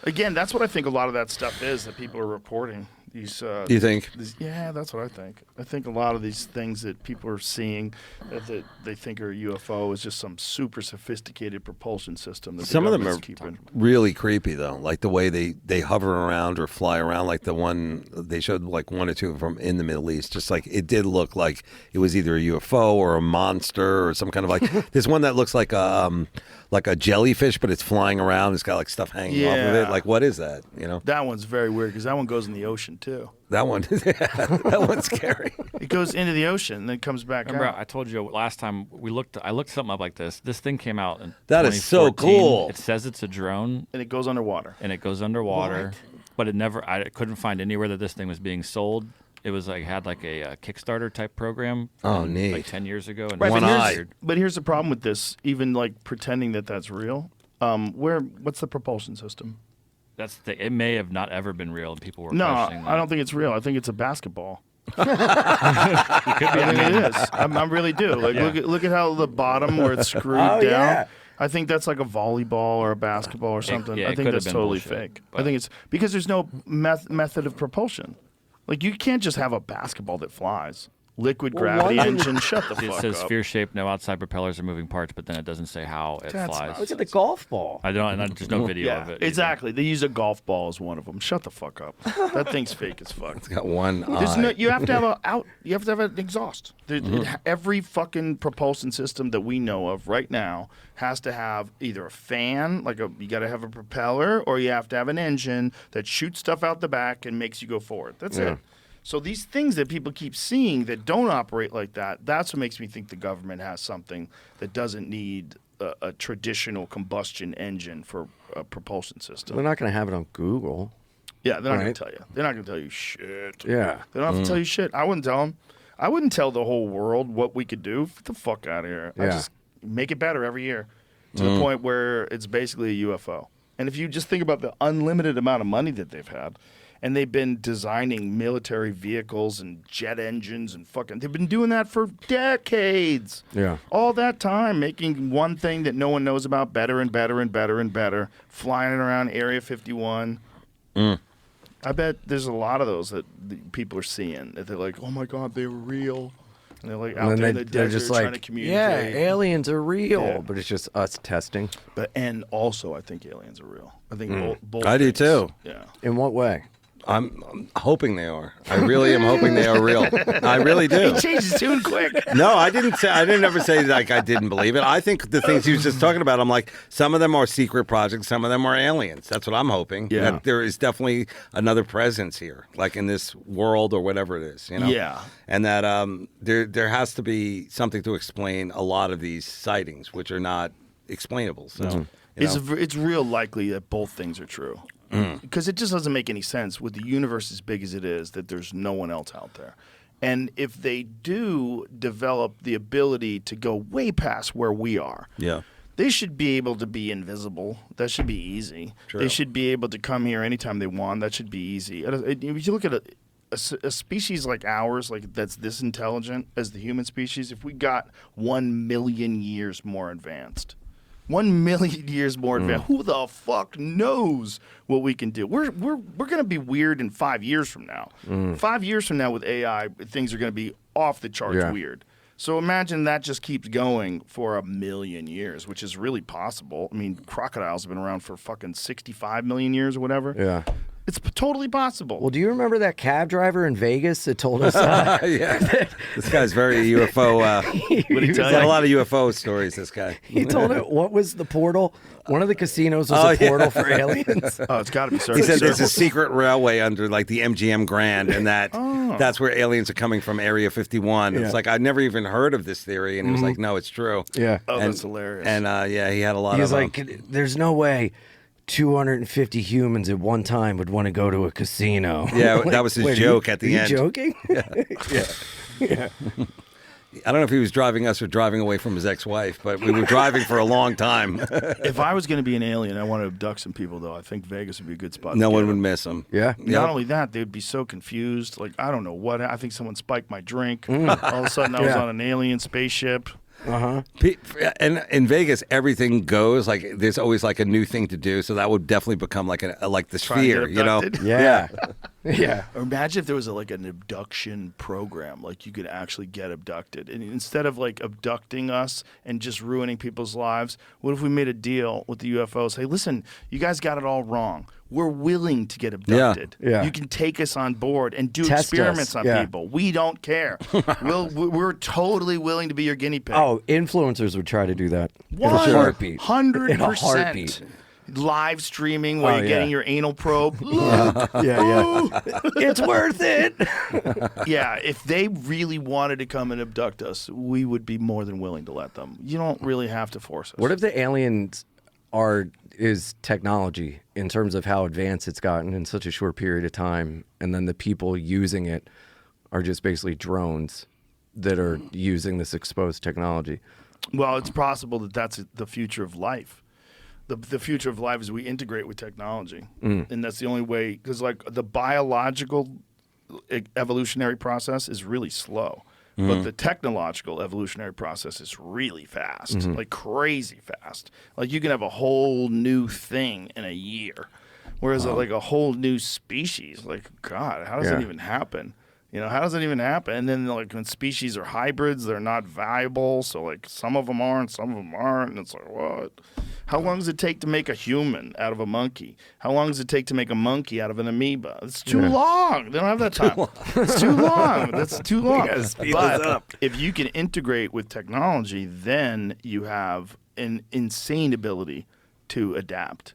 Again, that's what I think a lot of that stuff is that people are reporting. These, you think? Yeah, that's what I think. I think a lot of these things that people are seeing that they think are a UFO is just some super sophisticated propulsion system. That Some of them are keeping. really creepy, though. Like the way they hover around or fly around, like the one they showed, like one or two from in the Middle East. Just like it did look like it was either a UFO or a monster or some kind of like. There's one that looks like a jellyfish, but it's flying around. It's got like stuff hanging off of it. Like, what is that? You know, that one's very weird because that one goes in the ocean too. That one, that one's scary. It goes into the ocean and then comes back Remember, out. I told you last time I looked something up like this. This thing came out in That is so 2014. cool. It says it's a drone. And it goes underwater. What? But I couldn't find anywhere that this thing was being sold. It was like had like a Kickstarter type program. Neat. Like 10 years ago. And Right, but here's the problem with this. Even like pretending that that's real. What's the propulsion system? It may have not ever been real, and people were No, questioning that. I don't think it's real. I think it's a basketball. It could be. I think it is. I really do. Like, look at how the bottom where it's screwed down. Yeah. I think that's like a volleyball or a basketball or something. yeah, I it think could that's have been totally bullshit, fake. but- I think it's because there's no method of propulsion. Like, you can't just have a basketball that flies. Liquid gravity engine. Shut the It fuck says up. sphere shaped, no outside propellers or moving parts, but then it doesn't say how it That's flies. Look at the golf ball. I don't. And there's no video of it. either. exactly. They use a golf ball as one of them. Shut the fuck up. That thing's fake as fuck. It's got one There's eye. no, you have to have You have to have an exhaust. Every fucking propulsion system that we know of right now has to have either a fan, you got to have a propeller, or you have to have an engine that shoots stuff out the back and makes you go forward. That's it. So these things that people keep seeing that don't operate like that, that's what makes me think the government has something that doesn't need a traditional combustion engine for a propulsion system. They're not going to have it on Google. Yeah, they're not going Right. to tell you. They're not going to tell you shit. Yeah. They don't have to tell you shit. I wouldn't tell them. I wouldn't tell the whole world what we could do. Get the fuck out of here. I Yeah. just make it better every year to the point where it's basically a UFO. And if you just think about the unlimited amount of money that they've had, and they've been designing military vehicles and jet engines and they've been doing that for decades. Yeah. All that time, making one thing that no one knows about better and better and better and better, flying it around Area 51. I bet there's a lot of those that people are seeing that they're like, oh my God, they were real. And they're like out And there then in the they're desert just trying like, to communicate. yeah, aliens are real, Yeah. but it's just us testing. And also, I think aliens are real. I think both I do things. too. Yeah. In what way? I'm hoping they are. I really am hoping they are real. I really do. He changes tune quick. No, I didn't ever say like I didn't believe it. I think the things he was just talking about, I'm like, some of them are secret projects, some of them are aliens. That's what I'm hoping. Yeah. That there is definitely another presence here, like in this world or whatever it is, you know? Yeah. And that there has to be something to explain a lot of these sightings, which are not explainable. So you know? It's real likely that both things are true. Because it just doesn't make any sense with the universe as big as it is that there's no one else out there. And if they do develop the ability to go way past where we are, Yeah. they should be able to be invisible. That should be easy. True. They should be able to come here anytime they want. That should be easy. If you look at a species like ours, like that's this intelligent as the human species, if we got 1 million years more advanced, 1 million years more advanced, who the fuck knows what we can do? We're going to be weird in 5 years from now. 5 years from now with AI, things are going to be off the charts weird. So imagine that just keeps going for 1 million years, which is really possible. I mean, crocodiles have been around for fucking 65 million years or whatever. Yeah. It's totally possible. Well, do you remember that cab driver in Vegas that told us Yeah. This guy's very UFO. What did he He's tell got a you? lot of UFO stories, this guy. he told it what was the portal? One of the casinos was a portal for aliens. Oh, it's got to be He certain. said there's a secret railway under like the MGM Grand, and that's where aliens are coming from, Area 51. Yeah. It's like I'd never even heard of this theory, and he was like, "No, it's true." Yeah. Oh, and, that's hilarious. And yeah, he had a lot He of. was like, there's no way 250 humans at one time would want to go to a casino. Yeah, that was his Wait, joke at the are you end. joking? Yeah. I don't know if he was driving us or driving away from his ex-wife, but we were driving for a long time. If I was going to be an alien, I want to abduct some people, though. I think Vegas would be a good spot. No to one get would them. miss him. Yeah. Not only that, they'd be so confused. Like, I don't know what. I think someone spiked my drink. All of a sudden, I was Yeah. on an alien spaceship. And in Vegas, everything goes like there's always like a new thing to do. So that would definitely become like like the Try and get sphere, you know? abducted. Yeah. Yeah. Or imagine if there was like an abduction program, like you could actually get abducted. And instead of like abducting us and just ruining people's lives, what if we made a deal with the UFOs? Hey, listen, you guys got it all wrong. We're willing to get abducted. Yeah. You can take us on board and do Test experiments us. on Yeah. people. We don't care. We're totally willing to be your guinea pig. Oh, influencers would try to do that. In a heartbeat. 100%. In a heartbeat. Live streaming while Oh, you're yeah. getting your anal probe. Look. Yeah. It's worth it. Yeah, if they really wanted to come and abduct us, we would be more than willing to let them. You don't really have to force us. What if the aliens is technology in terms of how advanced it's gotten in such a short period of time, and then the people using it are just basically drones that are using this exposed technology? Well, it's possible that that's the future of life. The future of life is we integrate with technology, and that's the only way. Because like the biological evolutionary process is really slow, but the technological evolutionary process is really fast, like crazy fast. Like you can have a whole new thing in a year, whereas like a whole new species, like God, how does that even happen? You know, how does that even happen? And then like when species are hybrids, they're not viable. So like some of them are and some of them aren't. And it's like, what? How long does it take to make a human out of a monkey? How long does it take to make a monkey out of an amoeba? It's too long. They don't have that time. It's too long. That's too long. But if you can integrate with technology, then you have an insane ability to adapt.